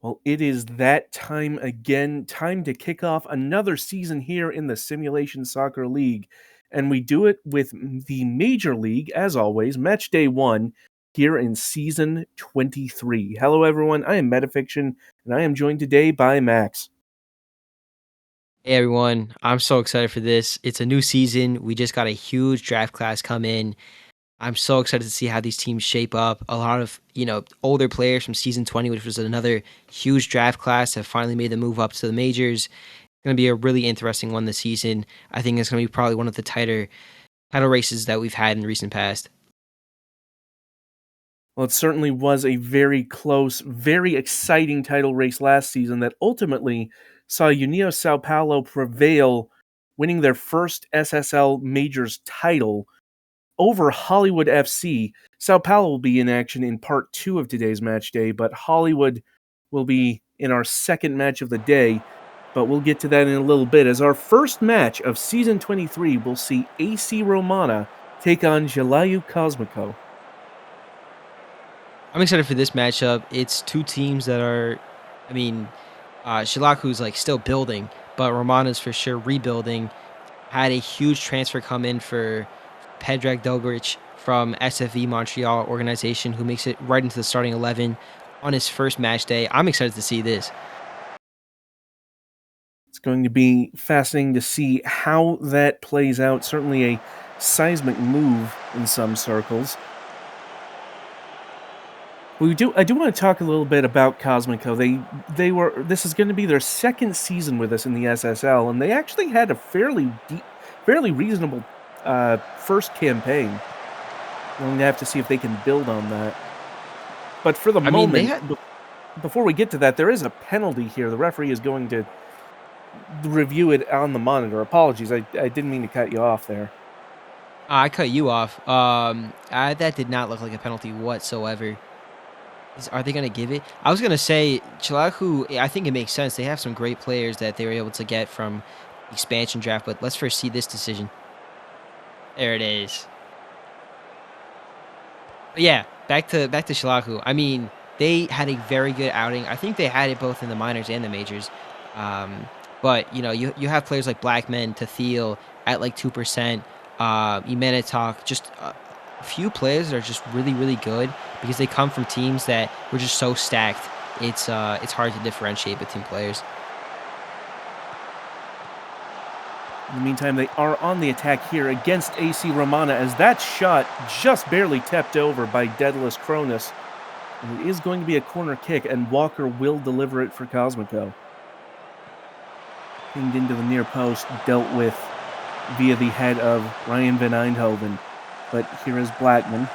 Well, it is that time again, time to kick off another season here in the Simulation Soccer League. And we do it with the Major League, as always, Matchday 1, here in Season 23. Hello, everyone. I am Metafiction, and I am joined today by Max. Hey everyone, I'm so excited for this. It's a new season. We just got a huge draft class come in. I'm so excited to see how these teams shape up. A lot of, older players from season 20, which was another huge draft class, have finally made the move up to the majors. It's going to be a really interesting one this season. I think it's going to be probably one of the tighter title races that we've had in recent past. Well, it certainly was a very close, very exciting title race last season that ultimately saw União Sao Paulo prevail, winning their first SSL Majors title over Hollywood FC. Sao Paulo will be in action in part 2 of today's match day, but Hollywood will be in our second match of the day. But we'll get to that in a little bit, as our first match of Season 23 will see AC Romana take on Jalayu Cosmico. I'm excited for this matchup. It's two teams that are, Shilaku's like still building, but Romana's for sure rebuilding. Had a huge transfer come in for Predrag Dobric from SFV Montreal organization, who makes it right into the starting 11 on his first match day. I'm excited to see this. It's going to be fascinating to see how that plays out. Certainly a seismic move in some circles. I do want to talk a little bit about Cosmico. This is going to be their second season with us in the SSL, and they actually had a fairly reasonable first campaign. We're going to have to see if they can build on that. But for the moment, before we get to that, there is a penalty here. The referee is going to review it on the monitor. Apologies, I didn't mean to cut you off there. I cut you off. That did not look like a penalty whatsoever. Are they going to give it? I was going to say, Chilaku, I think it makes sense. They have some great players that they were able to get from expansion draft, but let's first see this decision. There it is. But yeah, back to Chilaku. I mean, they had a very good outing. I think they had it both in the minors and the majors. But you have players like Blackman, Tathiel at like 2%, Imenitok, just a few players that are just really, really good because they come from teams that were just so stacked. It's hard to differentiate between players. In the meantime, they are on the attack here against AC Romana, as that shot just barely tipped over by Daedalus Cronus. And it is going to be a corner kick, and Walker will deliver it for Cosmico. Pinged into the near post, dealt with via the head of Ryan van Eindhoven. But here is Blackman.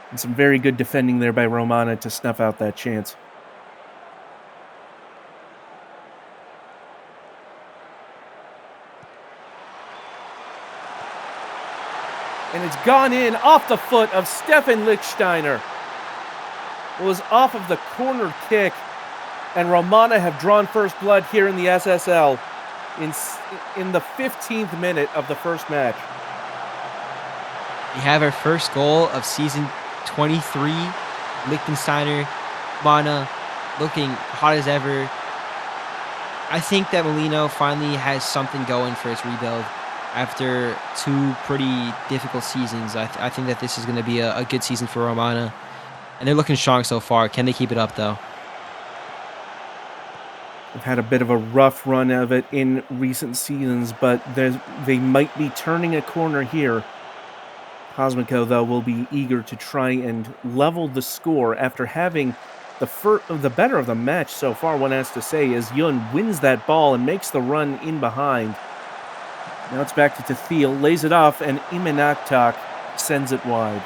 And some very good defending there by Romana to snuff out that chance. And it's gone in off the foot of Stefan Lichtsteiner. It was off of the corner kick, and Romana have drawn first blood here in the SSL in the 15th minute of the first match. We have our first goal of season 23. Lichtensteiner, Romana looking hot as ever. I think that Molino finally has something going for its rebuild after two pretty difficult seasons. I think that this is going to be a good season for Romana. And they're looking strong so far. Can they keep it up, though? They've had a bit of a rough run of it in recent seasons, but they might be turning a corner here. Cosmico, though, will be eager to try and level the score after having the better of the match so far, one has to say, as Yun wins that ball and makes the run in behind. Now it's back to Tathiel, lays it off, and Imenaktak sends it wide.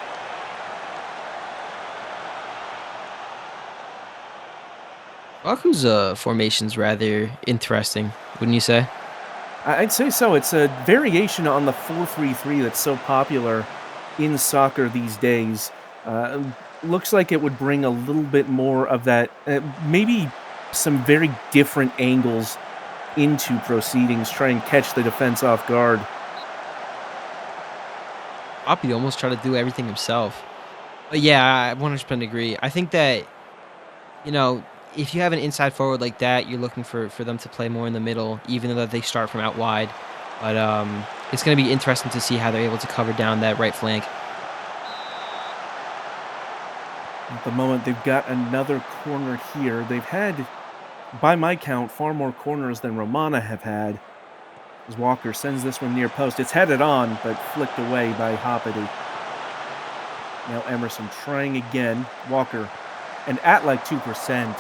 Baku's formation's rather interesting, wouldn't you say? I'd say so. It's a variation on the 4-3-3 that's so popular in soccer these days. Looks like it would bring a little bit more of that, maybe some very different angles into proceedings, try and catch the defense off guard. Poppy almost tried to do everything himself. But yeah, I 100% agree. I think that, you know, if you have an inside forward like that, you're looking for them to play more in the middle, even though they start from out wide. But it's going to be interesting to see how they're able to cover down that right flank. At the moment, they've got another corner here. They've had, by my count, far more corners than Romana have had. As Walker sends this one near post. It's headed on, but flicked away by Hoppity. Now Emerson trying again. Walker, and at like 2%.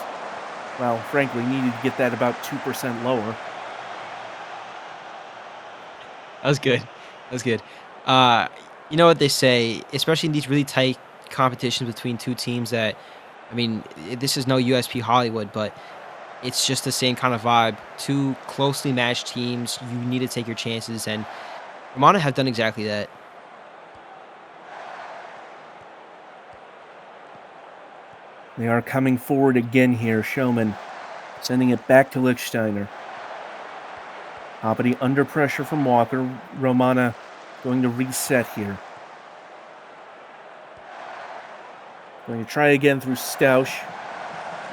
Well, frankly, needed to get that about 2% lower. That was good. That was good. Uh, you know what they say, especially in these really tight competitions between two teams that, I mean, this is no USP Hollywood, but it's just the same kind of vibe. Two closely matched teams, you need to take your chances, and Romana have done exactly that. They are coming forward again here. Showman sending it back to Lichtsteiner. Hoppity under pressure from Walker. Romana going to reset here. Going to try again through Stausch.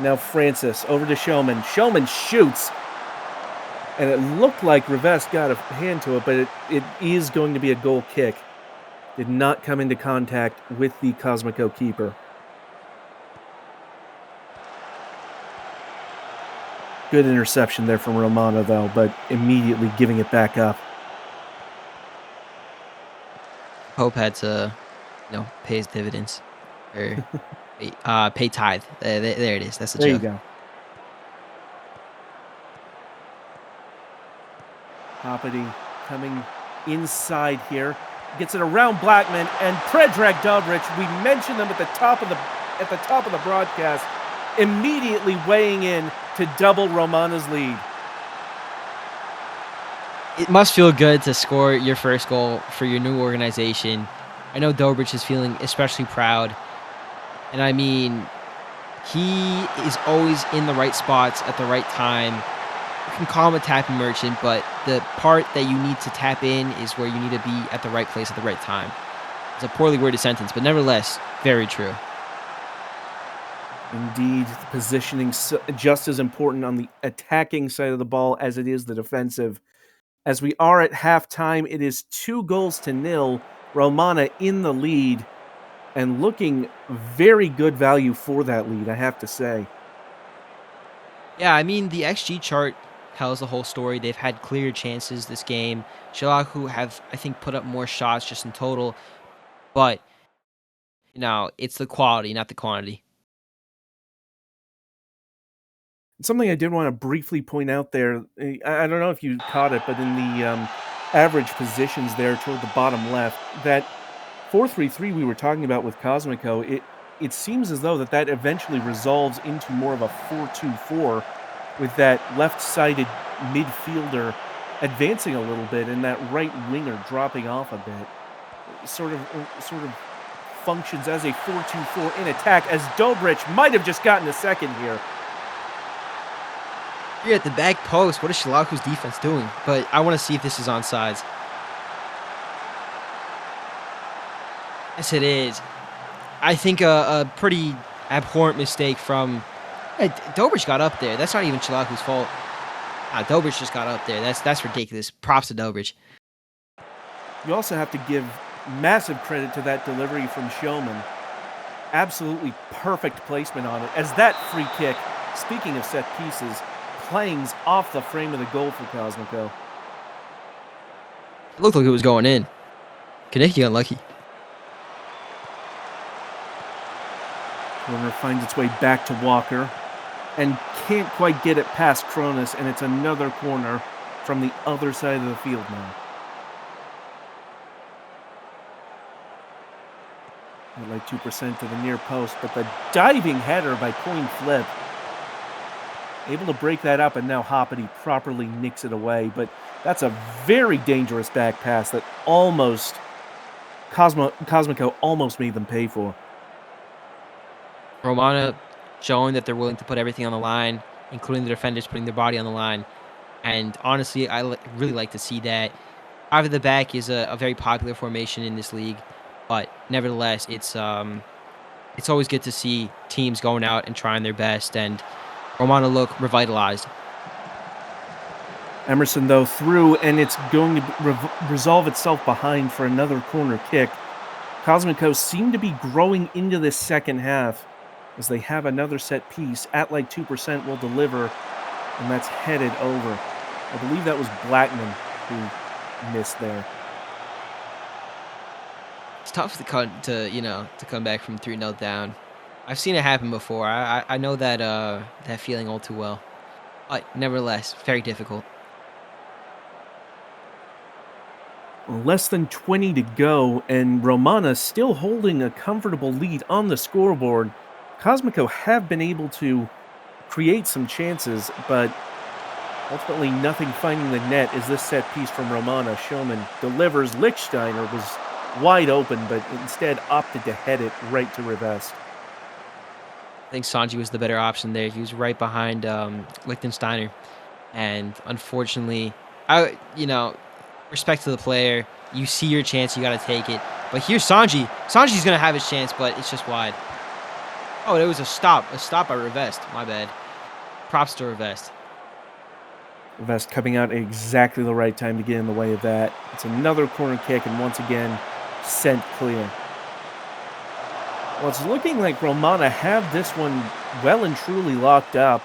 Now Francis over to Showman. Showman shoots. And it looked like Rivest got a hand to it, but it is going to be a goal kick. Did not come into contact with the Cosmico keeper. Good interception there from Romano, though, but immediately giving it back up. Pope had to, pay his dividends or pay tithe. There it is. That's the There you joke. go. Hoppity coming inside here. Gets it around Blackman and Predrag Dobrich. We mentioned them at the top of the broadcast, immediately weighing in to double Romana's lead. It must feel good to score your first goal for your new organization. I know Dobrich is feeling especially proud. And I mean, he is always in the right spots at the right time. You can call him a tapping merchant, but the part that you need to tap in is where you need to be at the right place at the right time. It's a poorly worded sentence, but nevertheless, very true. Indeed, the positioning just as important on the attacking side of the ball as it is the defensive. As we are at halftime, it is 2-0. Romana in the lead and looking very good value for that lead, I have to say. Yeah, I mean, the XG chart tells the whole story. They've had clear chances this game. Shilahu have, I think, put up more shots just in total, but it's the quality, not the quantity. Something I did want to briefly point out there, I don't know if you caught it, but in the average positions there toward the bottom left, that 4-3-3 we were talking about with Cosmico, it seems as though that eventually resolves into more of a 4-2-4 with that left-sided midfielder advancing a little bit and that right winger dropping off a bit. Sort of functions as a 4-2-4 in attack, as Dobrich might have just gotten a second here. Here at the back post, what is Shilaku's defense doing? But I want to see if this is onside. Yes, it is. I think a pretty abhorrent mistake from... Dobrich got up there. That's not even Shilaku's fault. Dobrich just got up there. That's ridiculous. Props to Dobrich. You also have to give massive credit to that delivery from Showman. Absolutely perfect placement on it. As that free kick, speaking of set pieces, clangs off the frame of the goal for Cosmico. It looked like it was going in. Kaneki unlucky. Corner finds its way back to Walker and can't quite get it past Cronus, and it's another corner from the other side of the field now. Like 2% to the near post, but the diving header by Coin Flip able to break that up, and now Hoppity properly nicks it away. But that's a very dangerous back pass that Cosmico almost made them pay for. Romana showing that they're willing to put everything on the line, including the defenders putting their body on the line. And honestly, I really like to see that. Five at the back is a very popular formation in this league. But nevertheless, it's always good to see teams going out and trying their best, and Romana look revitalized. Emerson, though, through, and it's going to resolve itself behind for another corner kick. Cosmico seem to be growing into this second half as they have another set piece at like 2% will deliver, and that's headed over. I believe that was Blackman who missed there. It's tough to come back from 3-0 down. I've seen it happen before. I know that feeling all too well. But nevertheless, very difficult. Less than 20 to go, and Romana still holding a comfortable lead on the scoreboard. Cosmico have been able to create some chances, but ultimately nothing finding the net is this set piece from Romana. Showman delivers. Lichtsteiner was wide open, but instead opted to head it right to Rivest. I think Sanji was the better option there. He was right behind Lichtensteiner, and unfortunately, respect to the player. You see your chance, you got to take it. But here's Sanji. Sanji's gonna have his chance, but it's just wide. Oh, it was a stop by Rivest. My bad. Props to Rivest. Rivest coming out at exactly the right time to get in the way of that. It's another corner kick, and once again, sent clear. Well, it's looking like Romana have this one well and truly locked up.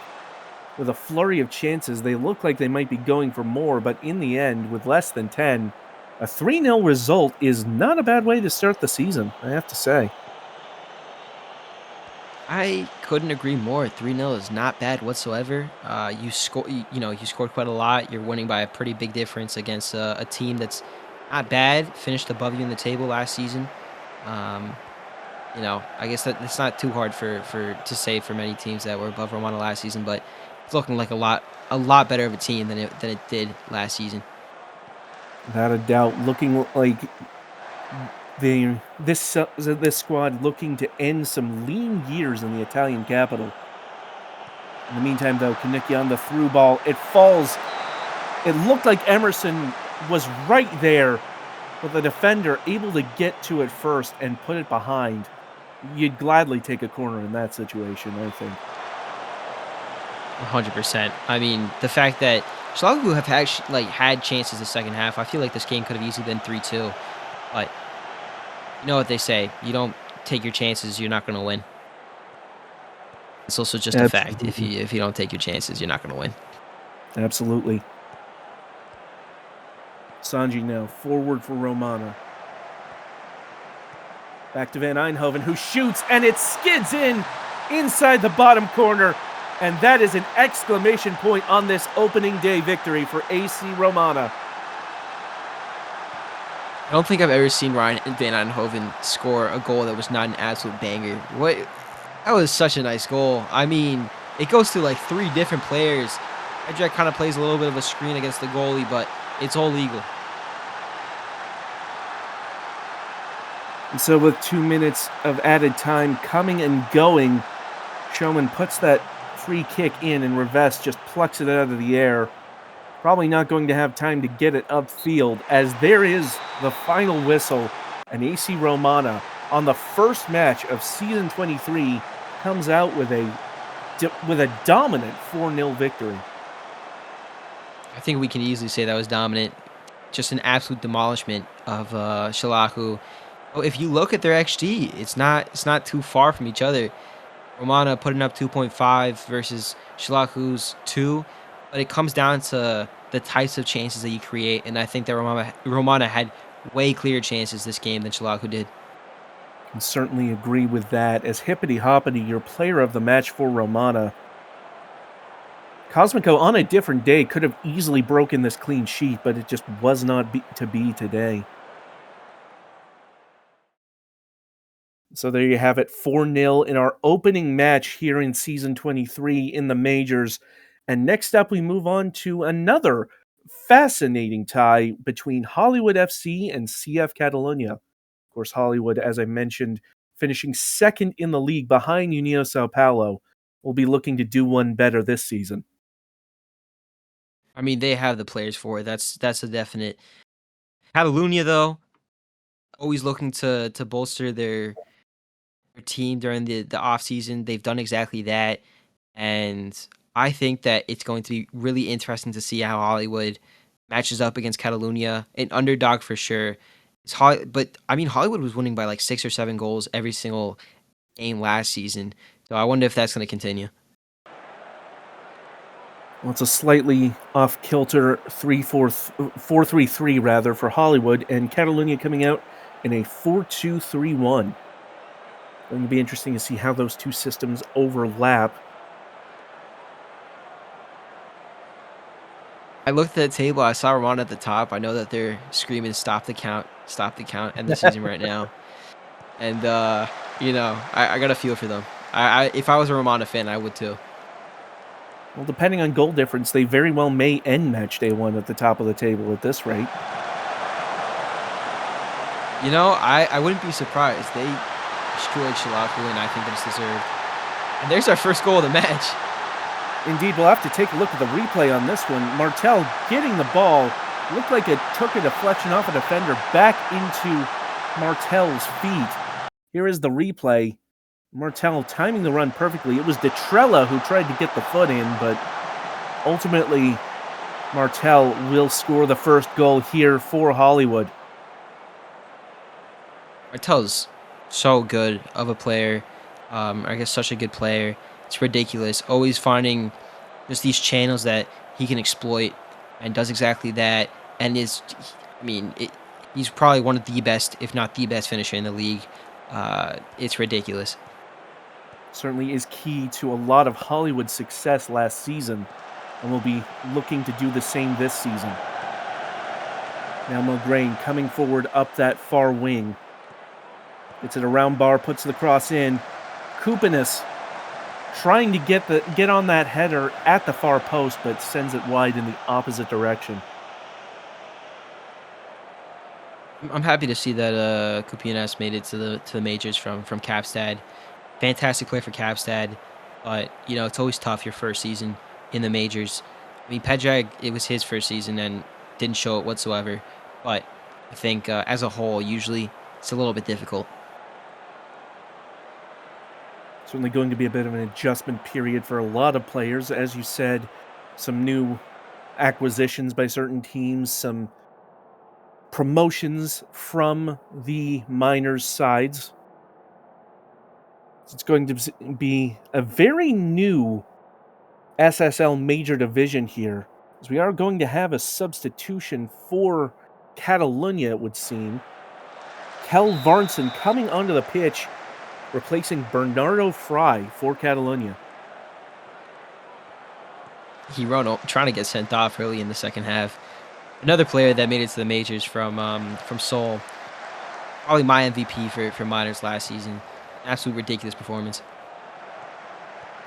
With a flurry of chances, they look like they might be going for more, but in the end, with less than 10, a 3-0 result is not a bad way to start the season, I have to say. I couldn't agree more. 3-0 is not bad whatsoever. You scored quite a lot. You're winning by a pretty big difference against a team that's not bad, finished above you in the table last season. I guess that's not too hard to say for many teams that were above Romana last season, but it's looking like a lot better of a team than it did last season. Without a doubt, looking like this squad looking to end some lean years in the Italian capital. In the meantime, though, Kaniki on the through ball, it falls. It looked like Emerson was right there, but the defender able to get to it first and put it behind. You'd gladly take a corner in that situation, I think. 100%. I mean, the fact that Schlagu have had chances the second half, I feel like this game could have easily been 3-2. But you know what they say: you don't take your chances, you're not going to win. It's also just a fact. If you don't take your chances, you're not going to win. Absolutely. Sanji now forward for Romana. Back to Van Eindhoven, who shoots, and it skids in inside the bottom corner. And that is an exclamation point on this opening day victory for AC Romana. I don't think I've ever seen Ryan Van Eindhoven score a goal that was not an absolute banger. That was such a nice goal. I mean, it goes through like 3 different players. Edrek kind of plays a little bit of a screen against the goalie, but it's all legal. And so with 2 minutes of added time coming and going, Showman puts that free kick in, and Rivest just plucks it out of the air. Probably not going to have time to get it upfield, as there is the final whistle, and AC Romana, on the first match of Season 23, comes out with a dominant 4-0 victory. I think we can easily say that was dominant. Just an absolute demolishment of Shalaku. If you look at their XG, it's not too far from each other. Romana putting up 2.5 versus Shalaku's 2, but it comes down to the types of chances that you create, and I think that Romana had way clearer chances this game than Shalaku did. I can certainly agree with that. As Hippity Hoppity, your player of the match for Romana, Cosmico on a different day could have easily broken this clean sheet, but it just was not to be today. So there you have it, 4-0 in our opening match here in Season 23 in the Majors. And next up, we move on to another fascinating tie between Hollywood FC and CF Catalonia. Of course, Hollywood, as I mentioned, finishing second in the league behind União Sao Paulo, will be looking to do one better this season. I mean, they have the players for it. That's a definite. Catalonia, though, always looking to bolster their team during the off season. They've done exactly that, and I think that it's going to be really interesting to see how Hollywood matches up against Catalunya, an underdog for sure. But I mean, Hollywood was winning by like 6 or 7 goals every single game last season, so I wonder if that's going to continue. Well, it's a slightly off kilter 4-3-3 rather for Hollywood, and Catalunya coming out in a 4-2-3-1. Going to be interesting to see how those two systems overlap. I looked at the table. I saw Ramon at the top. I know that they're screaming "Stop the count! Stop the count!" end the season right now. And I got a feel for them. If I was a Romana fan, I would too. Well, depending on goal difference, they very well may end Matchday 1 at the top of the table at this rate. I wouldn't be surprised. They destroyed Chilaku, and I think that's deserved. And there's our first goal of the match. Indeed, we'll have to take a look at the replay on this one. Martel getting the ball. Looked like it took a deflection off a defender back into Martel's feet. Here is the replay. Martel timing the run perfectly. It was Detrella who tried to get the foot in, but ultimately Martel will score the first goal here for Hollywood. Martel's so good of a player. I guess such a good player. It's ridiculous. Always finding just these channels that he can exploit, and does exactly that. And he's probably one of the best, if not the best, finisher in the league. It's ridiculous. Certainly is key to a lot of Hollywood success last season, and will be looking to do the same this season. Now Mulgrain coming forward up that far wing. Gets it around bar, puts the cross in. Kupinis trying to get on that header at the far post, but sends it wide in the opposite direction. I'm happy to see that Kupinas made it to the majors from Kapstad. Fantastic play for Kapstad, but it's always tough your first season in the majors. I mean, Pedrag, it was his first season and didn't show it whatsoever. But I think as a whole, usually it's a little bit difficult. Certainly going to be a bit of an adjustment period for a lot of players. As you said, some new acquisitions by certain teams, some promotions from the minors' sides. It's going to be a very new SSL major division here, as we are going to have a substitution for Catalunya, it would seem. Kel Varnson coming onto the pitch, replacing Bernardo Fry for Catalunya. Hirono trying to get sent off early in the second half. Another player that made it to the majors from Seoul. Probably my MVP for minors last season. Absolute ridiculous performance.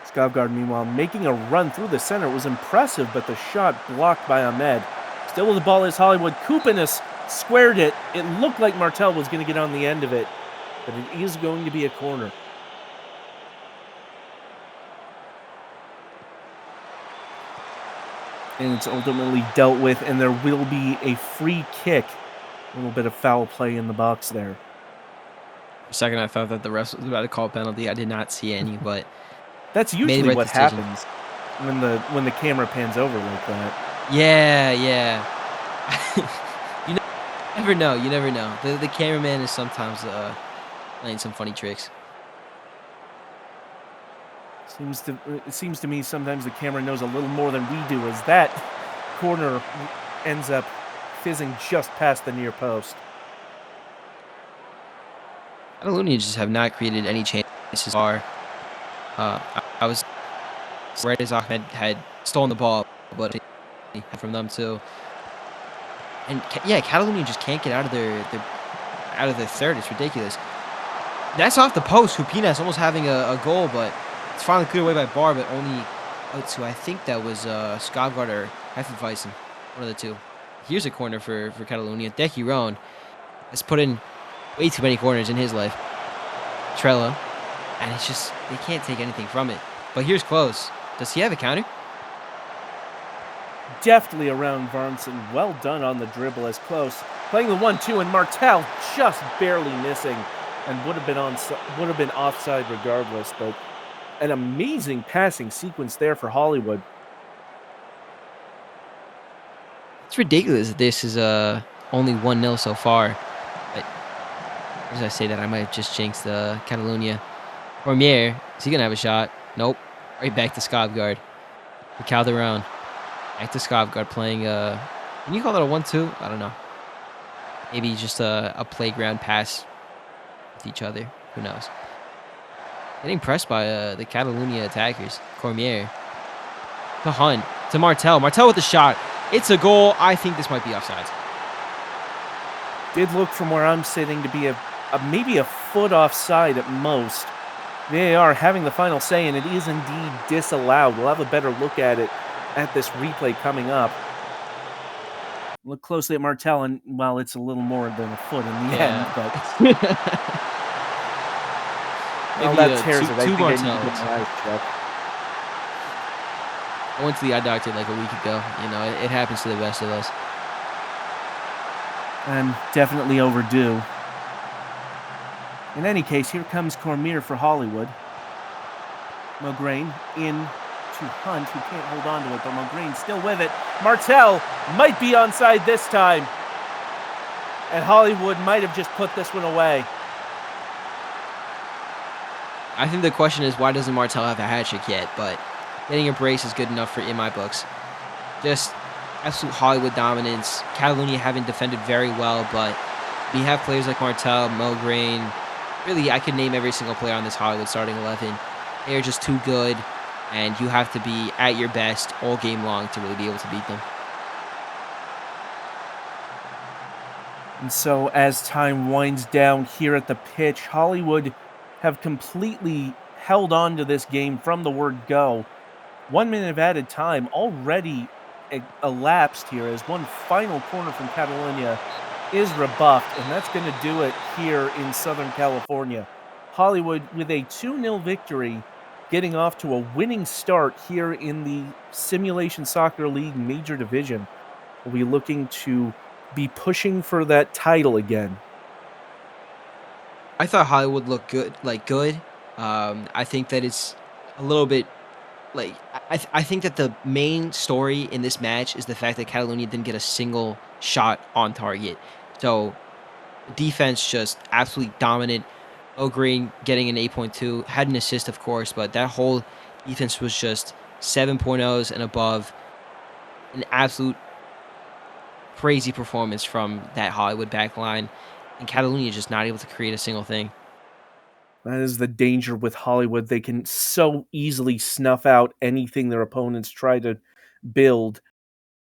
Skavgard, meanwhile, making a run through the center. It was impressive, but the shot blocked by Ahmed. Still with the ball is Hollywood. Kupinis squared it. It looked like Martel was going to get on the end of it, but it is going to be a corner. And it's ultimately dealt with, and there will be a free kick. A little bit of foul play in the box there. For a second, I thought that the ref was about to call a penalty. I did not see any, but that's usually right what decision. happens when the camera pans over like that. Yeah. You never know. You never know. The cameraman is sometimes playing some funny tricks. It seems to me sometimes the camera knows a little more than we do, as that corner ends up fizzing just past the near post. Catalunya just have not created any chances far. I was right as Ahmed had stolen the ball, but from them too. And yeah, Catalunya just can't get out of their third. It's ridiculous. That's off the post. Hupinas almost having a goal, but it's finally cleared away by Bar, but only out to, I think that was Skavgard or Hefeweizen, one of the two. Here's a corner for Catalunya. Dejiron has put in way too many corners in his life. Trello. And it's just, they can't take anything from it. But here's close. Does he have a counter? Deftly around Varnson. Well done on the dribble as close. Playing the 1-2, and Martel just barely missing, and would have been offside regardless. But an amazing passing sequence there for Hollywood. It's ridiculous that this is only 1-0 so far. But as I say that, I might have just jinxed Catalonia. Cormier, is he going to have a shot? Nope. Right back to Skobgard. For Calderon. Back to Skobgard playing, can you call that a 1-2? I don't know. Maybe just a playground pass with each other. Who knows? Getting pressed by the Catalonia attackers. Cormier. To Hunt. To Martel. Martel with the shot. It's a goal. I think this might be offsides. Did look from where I'm sitting to be maybe a foot offside at most. They are having the final say, and it is indeed disallowed. We'll have a better look at it at this replay coming up. Look closely at Martel, and, well, it's a little more than a foot in the end, but... Maybe that tears it. I two think I need to Martels. get my eyes checked. I went to the eye doctor like a week ago. You know, it happens to the best of us. I'm definitely overdue. In any case, here comes Cormier for Hollywood. Mograine in to Hunt, who can't hold on to it, but Mograine still with it. Martel might be onside this time. And Hollywood might have just put this one away. I think the question is, why doesn't Martel have a hat trick yet? But getting a brace is good enough in my books. Just absolute Hollywood dominance. Catalonia haven't defended very well, but we have players like Martel, Mograine. Really, I could name every single player on this Hollywood starting 11. They are just too good, and you have to be at your best all game long to really be able to beat them. And so as time winds down here at the pitch, Hollywood have completely held on to this game from the word go. 1 minute of added time already elapsed here as one final corner from Catalonia is rebuffed, and that's going to do it here in Southern California. Hollywood with a 2-0 victory, getting off to a winning start here in the Simulation Soccer League Major Division. We'll be looking to be pushing for that title again. I thought Hollywood looked good. I think that it's a little bit I think that the main story in this match is the fact that Catalonia didn't get a single shot on target. So defense just absolutely dominant. O'Green getting an 8.2, had an assist, of course, but that whole defense was just 7.0s and above. An absolute crazy performance from that Hollywood back line. And Catalonia just not able to create a single thing. That is the danger with Hollywood. They can so easily snuff out anything their opponents try to build.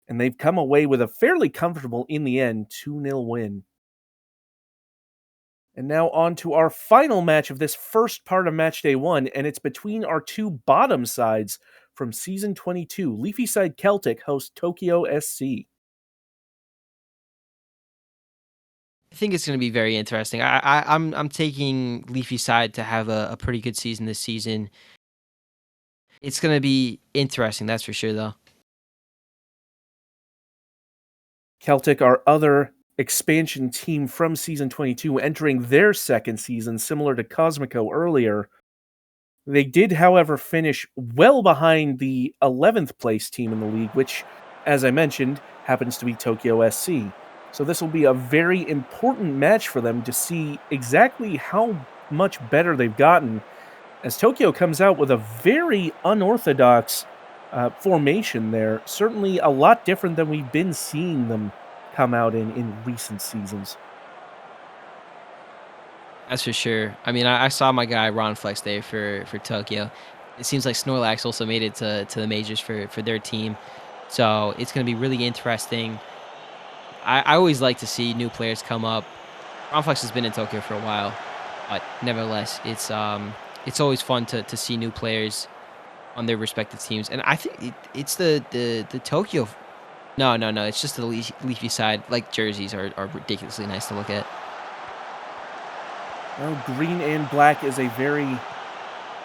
And they've come away with a fairly comfortable, in the end, 2-0 win. And now on to our final match of this first part of Matchday 1, and it's between our two bottom sides from Season 22. Leafyside Celtic host Tokyo SC. I think it's going to be very interesting. I'm taking Leafyside to have a pretty good season this season. It's going to be interesting, that's for sure, though. Celtic, our other expansion team from Season 22, entering their second season, similar to Cosmico earlier. They did, however, finish well behind the 11th place team in the league, which, as I mentioned, happens to be Tokyo SC. So this will be a very important match for them to see exactly how much better they've gotten, as Tokyo comes out with a very unorthodox formation there. Certainly a lot different than we've been seeing them come out in recent seasons. That's for sure. I mean, I saw my guy Ron Flex there for Tokyo. It seems like Snorlax also made it to the majors for their team. So it's going to be really interesting. I always like to see new players come up. Ron Flex has been in Tokyo for a while, but nevertheless, it's always fun to see new players on their respective teams. And I think it's the Tokyo. No. It's just the Leafy side. Like jerseys are ridiculously nice to look at. Well, green and black is a very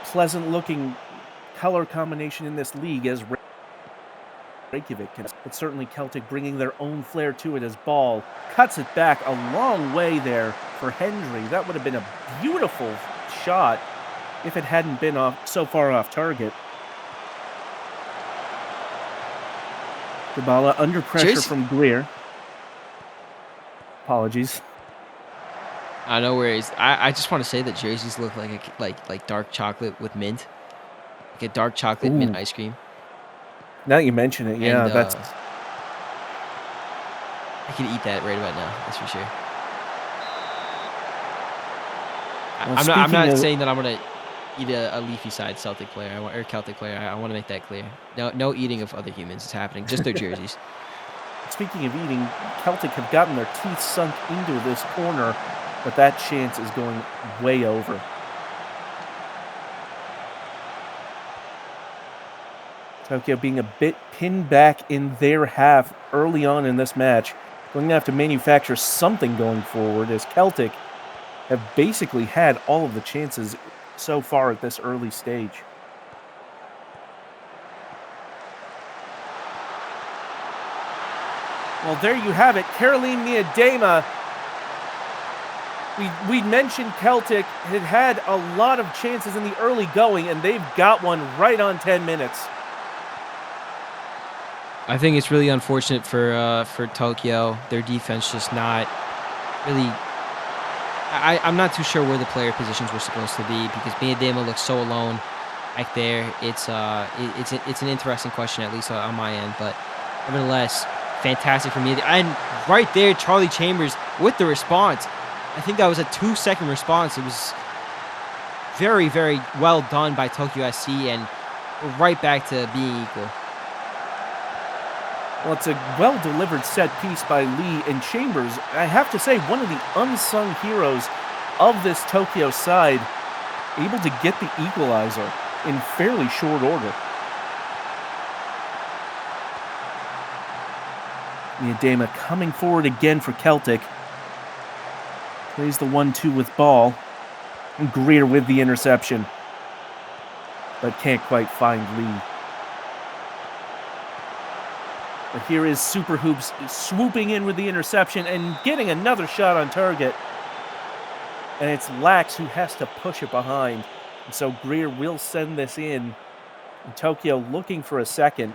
pleasant-looking color combination in this league, as Reykjavik. But certainly Celtic bringing their own flair to it as Ball cuts it back a long way there for Hendry. That would have been a beautiful shot if it hadn't been so far off target. Dybala under pressure from Greer. Apologies. No worries. I just want to say that jerseys look like dark chocolate with mint, like a dark chocolate mint ice cream. Now you mention it, yeah, that's. I could eat that right about now. That's for sure. Well, I'm not saying that I'm gonna eat a leafy side Celtic player or Celtic player. I want to make that clear. No eating of other humans is happening. Just their jerseys. Speaking of eating, Celtic have gotten their teeth sunk into this corner, but that chance is going way over. Tokyo being a bit pinned back in their half early on in this match. Going to have to manufacture something going forward, as Celtic have basically had all of the chances so far at this early stage. Well, there you have it. Caroline Miedema. We mentioned Celtic had a lot of chances in the early going, and they've got one right on 10 minutes. I think it's really unfortunate for Tokyo. Their defense just not really. I'm not too sure where the player positions were supposed to be because Miedema looks so alone back there. It's an interesting question, at least on my end, but nevertheless, fantastic for Miedema. And right there, Charlie Chambers with the response. I think that was a 2-second response. It was very, very well done by Tokyo SC, and we're right back to being equal. Well, it's a well-delivered set piece by Lee, and Chambers, I have to say, one of the unsung heroes of this Tokyo side, able to get the equalizer in fairly short order. Miedema coming forward again for Celtic. Plays the 1-2 with Ball. And Greer with the interception. But can't quite find Lee. But here is Super Hoops swooping in with the interception and getting another shot on target. And it's Lax who has to push it behind. And so Greer will send this in. And Tokyo looking for a second.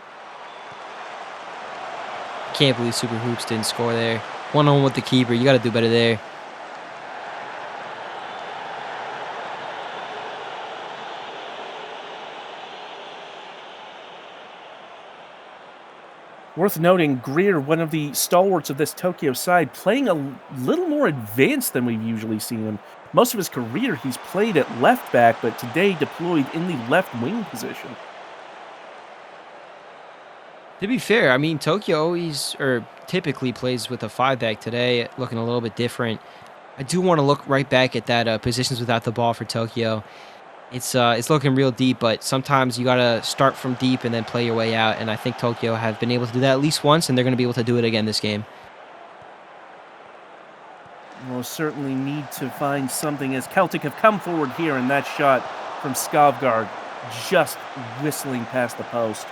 Can't believe Super Hoops didn't score there. 1-on-1 with the keeper. You got to do better there. Worth noting, Greer, one of the stalwarts of this Tokyo side, playing a little more advanced than we've usually seen him. Most of his career, he's played at left back, but today deployed in the left wing position. To be fair, I mean, Tokyo typically plays with a 5-back today, looking a little bit different. I do want to look right back at that positions without the ball for Tokyo. It's looking real deep, but sometimes you got to start from deep and then play your way out, and I think Tokyo have been able to do that at least once, and they're going to be able to do it again this game. We'll certainly need to find something as Celtic have come forward here, and that shot from Skovgaard just whistling past the post.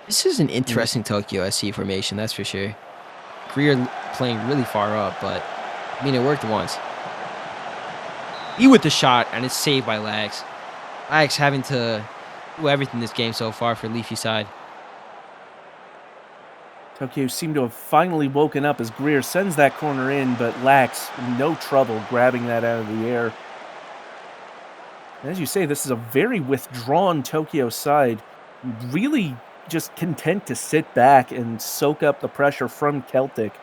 This is an interesting Tokyo SC formation, that's for sure. Greer playing really far up, but I mean, it worked once. He with the shot, and it's saved by Lax. Lax having to do everything this game so far for Leafy side. Tokyo seem to have finally woken up as Greer sends that corner in, but Lax, no trouble grabbing that out of the air. And as you say, this is a very withdrawn Tokyo side. Really just content to sit back and soak up the pressure from Celtic.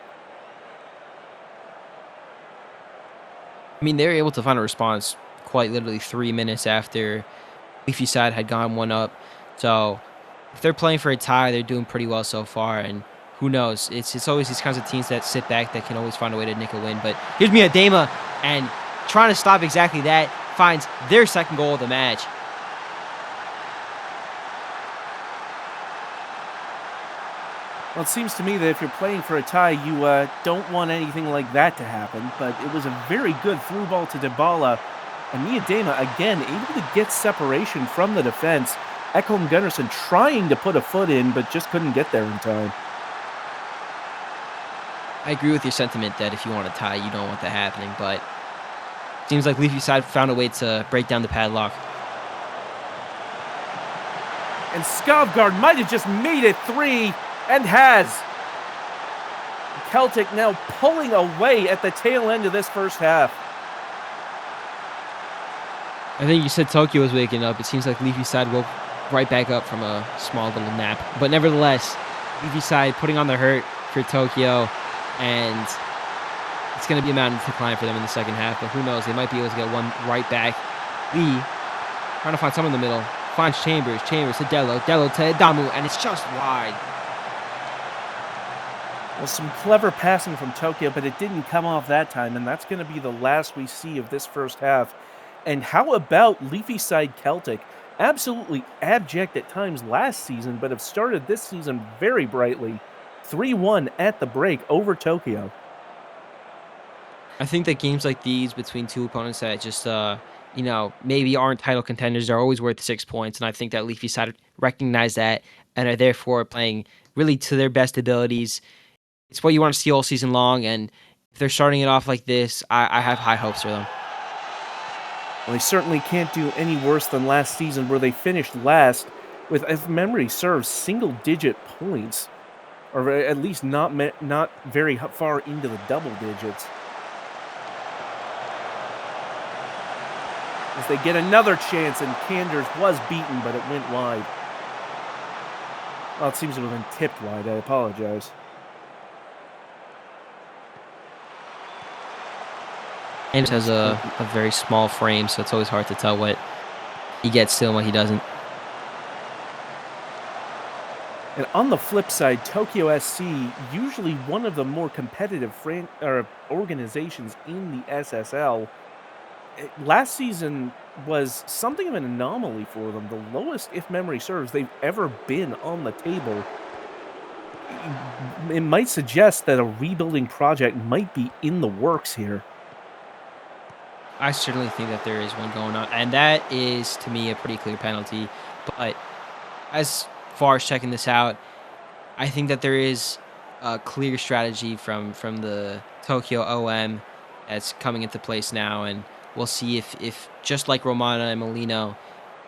I mean, they were able to find a response quite literally 3 minutes after Leafy side had gone one up. So if they're playing for a tie, they're doing pretty well so far. And who knows? It's always these kinds of teams that sit back that can always find a way to nick a win. But here's Miedema, and trying to stop exactly that, finds their second goal of the match. Well, it seems to me that if you're playing for a tie, you don't want anything like that to happen. But it was a very good through ball to Dybala. And Miyadema again able to get separation from the defense. Ekholm Gunnarsson trying to put a foot in, but just couldn't get there in time. I agree with your sentiment that if you want to tie, you don't want that happening, but seems like Leafy side found a way to break down the padlock. And Skovgaard might have just made it 3, and has. Celtic now pulling away at the tail end of this first half. I think you said Tokyo was waking up. It seems like Leafy side woke right back up from a small little nap. But nevertheless, Leafy side putting on the hurt for Tokyo, and it's going to be a mountain to climb for them in the second half. But who knows? They might be able to get one right back. Lee trying to find someone in the middle. Finds Chambers to Dello to Damu, and it's just wide. Well, some clever passing from Tokyo, but it didn't come off that time, and that's going to be the last we see of this first half. And how about Leafy side Celtic? Absolutely abject at times last season, but have started this season very brightly. 3-1 at the break over Tokyo. I think that games like these between two opponents that just, maybe aren't title contenders are always worth 6 points. And I think that Leafy side recognize that and are therefore playing really to their best abilities. It's what you want to see all season long. And if they're starting it off like this, I have high hopes for them. Well, they certainly can't do any worse than last season, where they finished last with, if memory serves, single-digit points, or at least not very far into the double digits. As they get another chance, and Kanders was beaten, but it went wide. Well, it seems to have been tipped wide. I apologize. And has a very small frame, so it's always hard to tell what he gets to and what he doesn't. And on the flip side, Tokyo SC, usually one of the more competitive organizations in the SSL, last season was something of an anomaly for them. The lowest, if memory serves, they've ever been on the table. It might suggest that a rebuilding project might be in the works here. I certainly think that there is one going on, and that is, to me, a pretty clear penalty. But as far as checking this out, I think that there is a clear strategy from the Tokyo OM that's coming into place now, and we'll see if just like Romana and Molino,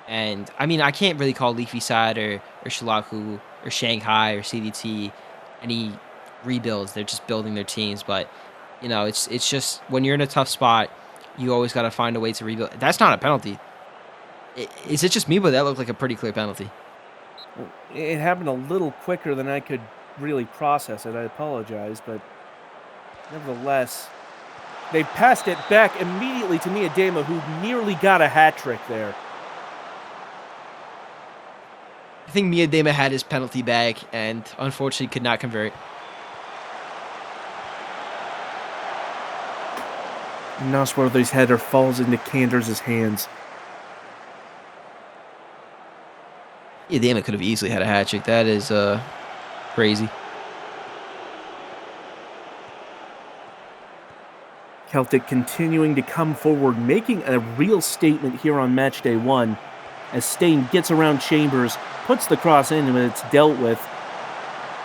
and I mean, I can't really call Leafy side or Shilaku or Shanghai or CDT any rebuilds. They're just building their teams, but it's just when you're in a tough spot, you always got to find a way to rebuild. That's not a penalty. Is it just me, but that looked like a pretty clear penalty? It happened a little quicker than I could really process it. I apologize, but nevertheless, they passed it back immediately to Miyadema, who nearly got a hat trick there. I think Miyadema had his penalty back and unfortunately could not convert. Nosworthy's header falls into Kanders' hands. Miyadema could have easily had a hat trick. That is crazy. Celtic continuing to come forward, making a real statement here on Matchday 1. As Stain gets around Chambers, puts the cross in, and it's dealt with.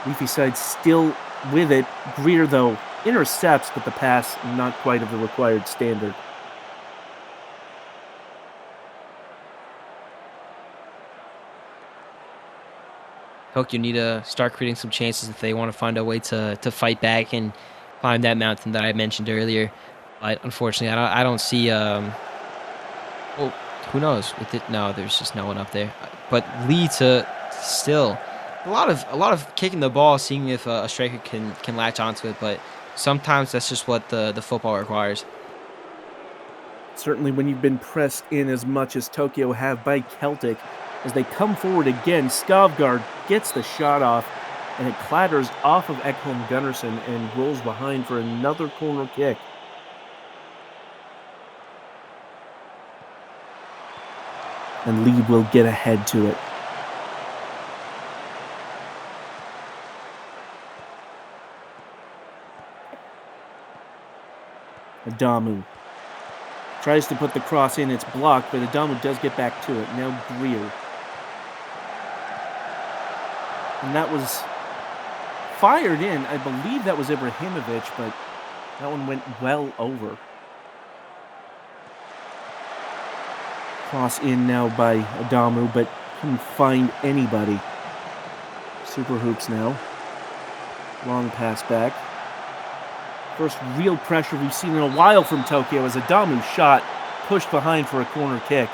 Leafy side still with it. Greer, though, intercepts, but the pass not quite of the required standard. Tokyo need to start creating some chances if they want to find a way to fight back and climb that mountain that I mentioned earlier. But unfortunately, I don't see. Well, who knows? With it, no, there's just no one up there. But Lee to still a lot of kicking the ball, seeing if a striker can latch onto it. But sometimes that's just what the football requires. Certainly, when you've been pressed in as much as Tokyo have by Celtic, as they come forward again, Skovgaard gets the shot off, and it clatters off of Ekholm Gunnarsson and rolls behind for another corner kick. And Lee will get ahead to it. Adamu. Tries to put the cross in, it's blocked, but Adamu does get back to it. Now Greer. And that was fired in. I believe that was Ibrahimovic, but that one went well over. Cross in now by Adamu, but couldn't find anybody. Super Hoops now. Long pass back. First real pressure we've seen in a while from Tokyo as Adamu shot pushed behind for a corner kick.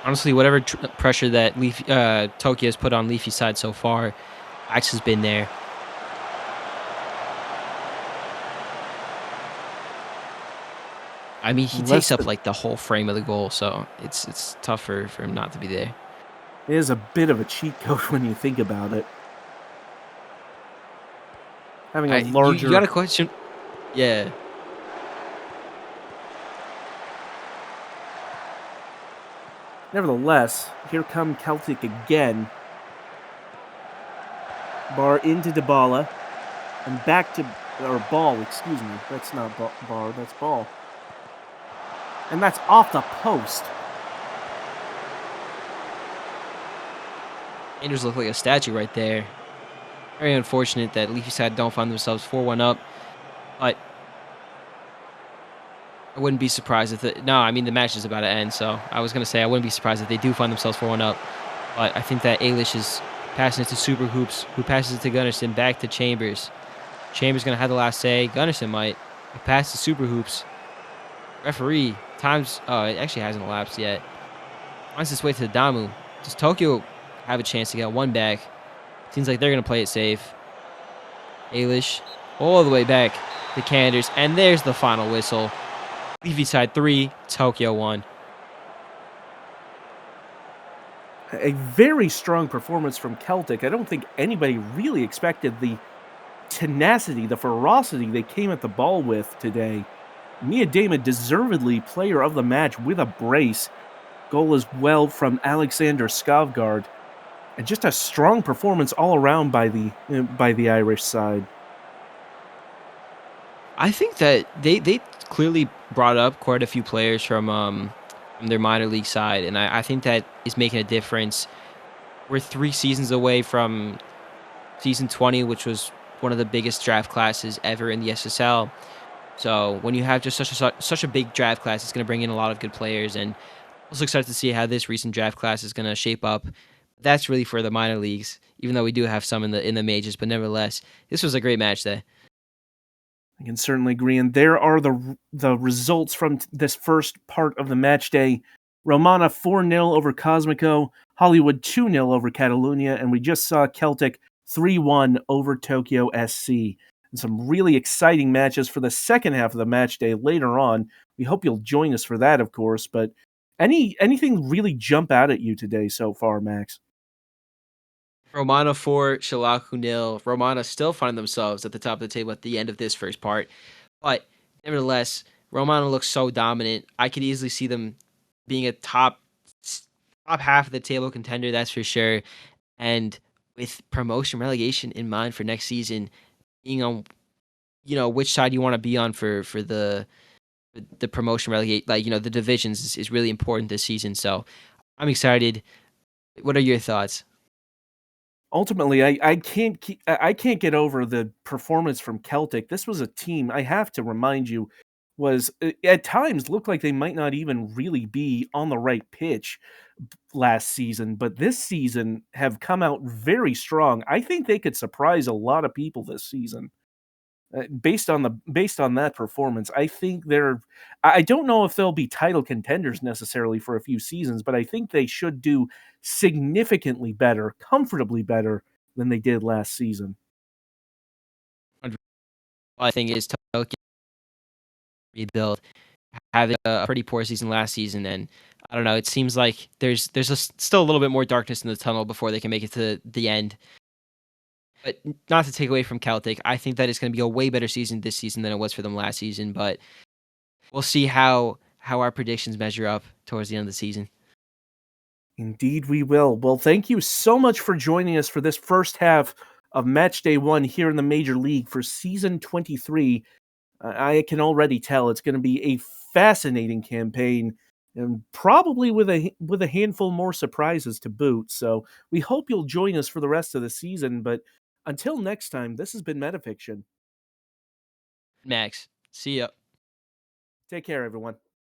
Honestly, whatever pressure that Tokyo has put on Leafy's side so far, Axe has been there. I mean, he takes up like the whole frame of the goal, so it's tough for him not to be there. It is a bit of a cheat code when you think about it. Having a larger... You got a question? Yeah. Nevertheless, here come Celtic again. Bar into Dybala. And back to... Or Ball, excuse me. That's not Bar, that's Ball. And that's off the post. Rangers look like a statue right there. Very unfortunate that Leafy side don't find themselves 4-1 up. But I wouldn't be surprised if it... No, I mean, the match is about to end, so I was going to say I wouldn't be surprised if they do find themselves 4-1 up. But I think that Ailish is passing it to Super Hoops, who passes it to Gunnarsson, back to Chambers. Chambers going to have the last say. Gunnarsson might. A pass to Super Hoops. Referee. Time's... Oh, it actually hasn't elapsed yet. Finds its way to the Damu. Does Tokyo have a chance to get one back? Seems like they're going to play it safe. Ailish all the way back to Canders. And there's the final whistle. Leafy side 3, Tokyo 1. A very strong performance from Celtic. I don't think anybody really expected the tenacity, the ferocity they came at the ball with today. Mia Dama deservedly player of the match with a brace. Goal as well from Alexander Skovgaard. And just a strong performance all around by the Irish side. I think that they clearly brought up quite a few players from their minor league side, and I think that is making a difference. We're 3 seasons away from season 20, which was one of the biggest draft classes ever in the SSL. So when you have just such a big draft class, it's going to bring in a lot of good players, and also excited to see how this recent draft class is going to shape up. That's really for the minor leagues, even though we do have some in the majors, but nevertheless, this was a great match day. I can certainly agree, and there are the results from this first part of the match day. Romana 4-0 over Cosmico, Hollywood 2-0 over Catalunya, and we just saw Celtic 3-1 over Tokyo SC. And some really exciting matches for the second half of the match day later on. We hope you'll join us for that, of course, but anything really jump out at you today so far, Max? Romana 4, Shalaku 0. Romana still find themselves at the top of the table at the end of this first part. But nevertheless, Romana looks so dominant. I could easily see them being a top half of the table contender, that's for sure. And with promotion relegation in mind for next season, being on which side you want to be on for the promotion relegate, like the divisions is really important this season. So I'm excited. What are your thoughts? Ultimately, I can't get over the performance from Celtic. This was a team, I have to remind you, was at times looked like they might not even really be on the right pitch last season, but this season have come out very strong. I think they could surprise a lot of people this season. Based on that performance, I think I don't know if they'll be title contenders necessarily for a few seasons, but I think they should do significantly better, comfortably better than they did last season. I think is Tokyo rebuild, having a pretty poor season last season, and I don't know. It seems like there's still a little bit more darkness in the tunnel before they can make it to the end. But not to take away from Celtic, I think that it's going to be a way better season this season than it was for them last season. But we'll see how our predictions measure up towards the end of the season. Indeed, we will. Well, thank you so much for joining us for this first half of Match Day 1 here in the Major League for Season 23. I can already tell it's going to be a fascinating campaign, and probably with a handful more surprises to boot. So we hope you'll join us for the rest of the season. But until next time, this has been Metafiction. Max, see ya. Take care, everyone.